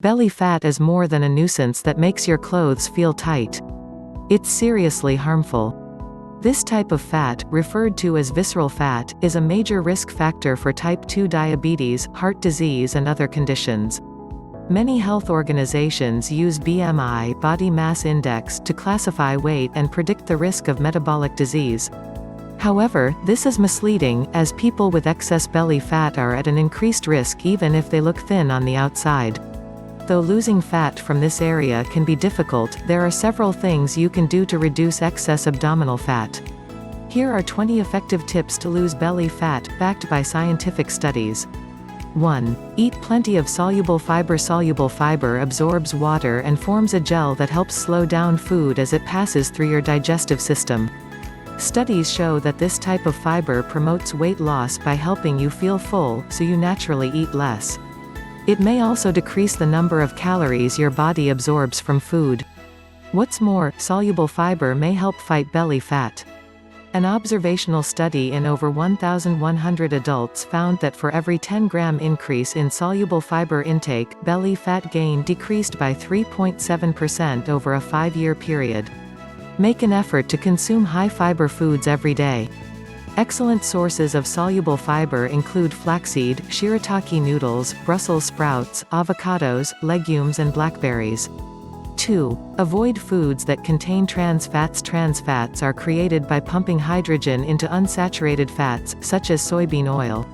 Belly fat is more than a nuisance that makes your clothes feel tight. It's seriously harmful. This type of fat, referred to as visceral fat, is a major risk factor for type 2 diabetes, heart disease and other conditions. Many health organizations use BMI, body mass index, to classify weight and predict the risk of metabolic disease. However, this is misleading, as people with excess belly fat are at an increased risk even if they look thin on the outside. Though losing fat from this area can be difficult, there are several things you can do to reduce excess abdominal fat. Here are 20 effective tips to lose belly fat, backed by scientific studies. 1. Eat plenty of soluble fiber. Soluble fiber absorbs water and forms a gel that helps slow down food as it passes through your digestive system. Studies show that this type of fiber promotes weight loss by helping you feel full, so you naturally eat less. It may also decrease the number of calories your body absorbs from food. What's more, soluble fiber may help fight belly fat. An observational study in over 1,100 adults found that for every 10-gram increase in soluble fiber intake, belly fat gain decreased by 3.7% over a 5-year period. Make an effort to consume high-fiber foods every day. Excellent sources of soluble fiber include flaxseed, shirataki noodles, Brussels sprouts, avocados, legumes and blackberries. 2. Avoid foods that contain trans fats. Trans fats are created by pumping hydrogen into unsaturated fats, such as soybean oil.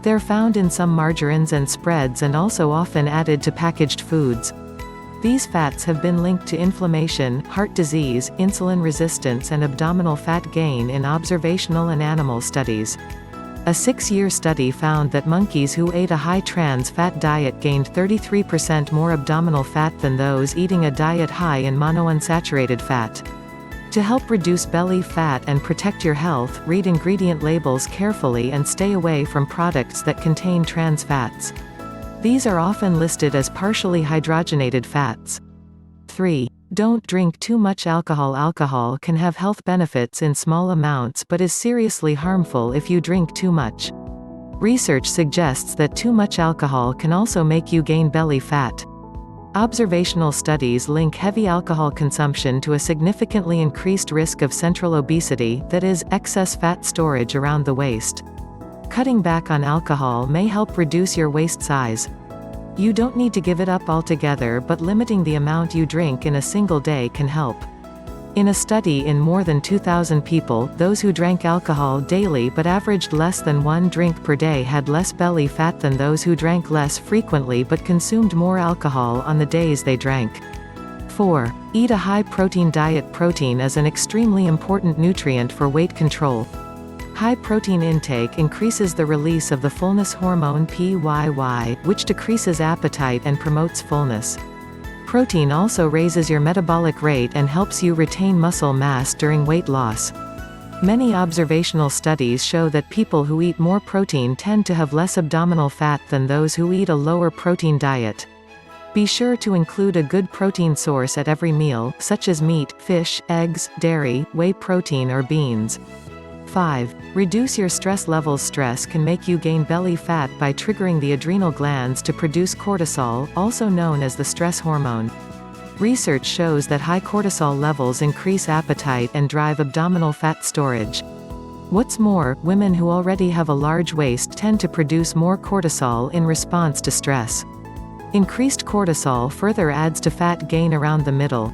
They're found in some margarines and spreads and also often added to packaged foods. These fats have been linked to inflammation, heart disease, insulin resistance and abdominal fat gain in observational and animal studies. A 6-year study found that monkeys who ate a high trans fat diet gained 33% more abdominal fat than those eating a diet high in monounsaturated fat. To help reduce belly fat and protect your health, read ingredient labels carefully and stay away from products that contain trans fats. These are often listed as partially hydrogenated fats. 3. Don't drink too much alcohol. Alcohol can have health benefits in small amounts but is seriously harmful if you drink too much. Research suggests that too much alcohol can also make you gain belly fat. Observational studies link heavy alcohol consumption to a significantly increased risk of central obesity, that is, excess fat storage around the waist. Cutting back on alcohol may help reduce your waist size. You don't need to give it up altogether, but limiting the amount you drink in a single day can help. In a study in more than 2,000 people, those who drank alcohol daily but averaged less than 1 drink per day had less belly fat than those who drank less frequently but consumed more alcohol on the days they drank. 4. Eat a high-protein diet. Protein is an extremely important nutrient for weight control. High protein intake increases the release of the fullness hormone PYY, which decreases appetite and promotes fullness. Protein also raises your metabolic rate and helps you retain muscle mass during weight loss. Many observational studies show that people who eat more protein tend to have less abdominal fat than those who eat a lower protein diet. Be sure to include a good protein source at every meal, such as meat, fish, eggs, dairy, whey protein or beans. 5. Reduce your stress levels. Stress can make you gain belly fat by triggering the adrenal glands to produce cortisol, also known as the stress hormone. Research shows that high cortisol levels increase appetite and drive abdominal fat storage. What's more, women who already have a large waist tend to produce more cortisol in response to stress. Increased cortisol further adds to fat gain around the middle.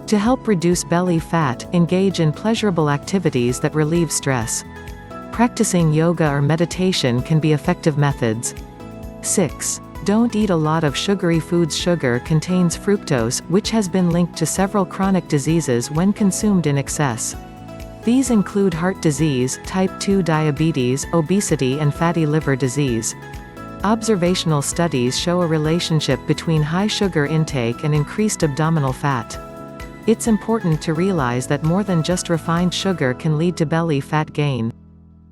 To help reduce belly fat, engage in pleasurable activities that relieve stress. Practicing yoga or meditation can be effective methods. 6. Don't eat a lot of sugary foods. Sugar contains fructose, which has been linked to several chronic diseases when consumed in excess. These include heart disease, type 2 diabetes, obesity and fatty liver disease. Observational studies show a relationship between high sugar intake and increased abdominal fat. It's important to realize that more than just refined sugar can lead to belly fat gain.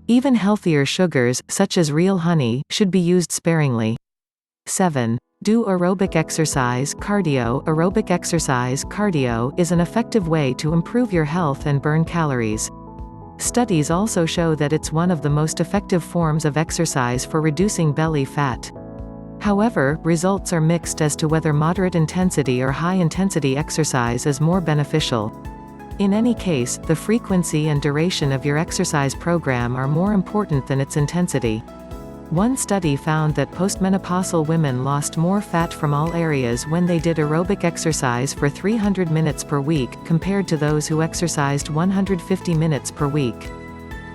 Even healthier sugars, such as real honey, should be used sparingly. 7. Do aerobic exercise. Cardio. Aerobic exercise cardio is an effective way to improve your health and burn calories. Studies also show that it's one of the most effective forms of exercise for reducing belly fat. However, results are mixed as to whether moderate intensity or high intensity exercise is more beneficial. In any case, the frequency and duration of your exercise program are more important than its intensity. One study found that postmenopausal women lost more fat from all areas when they did aerobic exercise for 300 minutes per week, compared to those who exercised 150 minutes per week.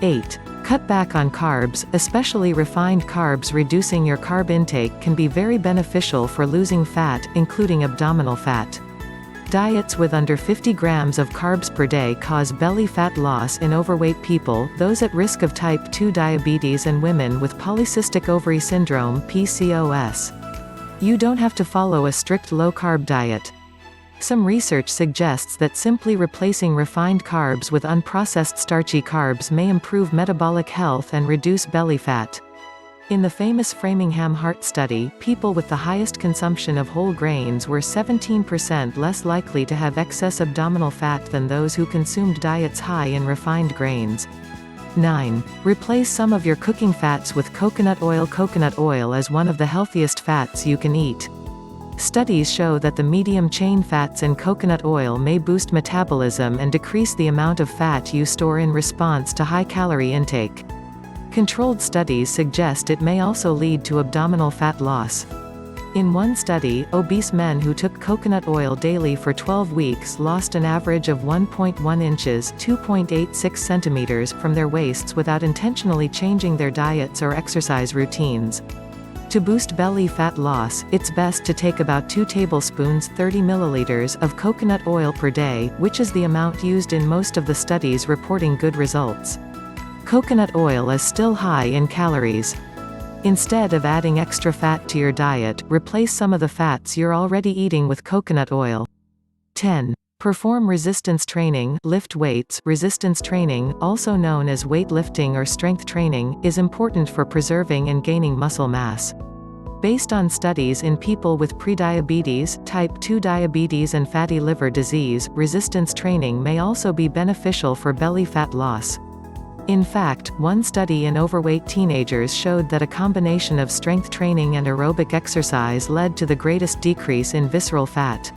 8. Cut back on carbs, especially refined carbs. Reducing your carb intake can be very beneficial for losing fat, including abdominal fat. Diets with under 50 grams of carbs per day cause belly fat loss in overweight people, those at risk of type 2 diabetes, and women with polycystic ovary syndrome (PCOS). You don't have to follow a strict low-carb diet. Some research suggests that simply replacing refined carbs with unprocessed starchy carbs may improve metabolic health and reduce belly fat. In the famous Framingham Heart Study, people with the highest consumption of whole grains were 17% less likely to have excess abdominal fat than those who consumed diets high in refined grains. 9. Replace some of your cooking fats with coconut oil. Coconut oil is one of the healthiest fats you can eat. Studies show that the medium-chain fats in coconut oil may boost metabolism and decrease the amount of fat you store in response to high-calorie intake. Controlled studies suggest it may also lead to abdominal fat loss. In one study, obese men who took coconut oil daily for 12 weeks lost an average of 1.1 inches (2.86 centimeters) from their waists without intentionally changing their diets or exercise routines. To boost belly fat loss, it's best to take about 2 tablespoons 30 milliliters of coconut oil per day, which is the amount used in most of the studies reporting good results. Coconut oil is still high in calories. Instead of adding extra fat to your diet, replace some of the fats you're already eating with coconut oil. 10. Perform resistance training. Lift weights. Resistance training, also known as weightlifting or strength training, is important for preserving and gaining muscle mass. Based on studies in people with prediabetes, type 2 diabetes and fatty liver disease, resistance training may also be beneficial for belly fat loss. In fact, one study in overweight teenagers showed that a combination of strength training and aerobic exercise led to the greatest decrease in visceral fat.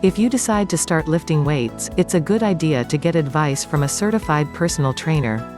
If you decide to start lifting weights, it's a good idea to get advice from a certified personal trainer.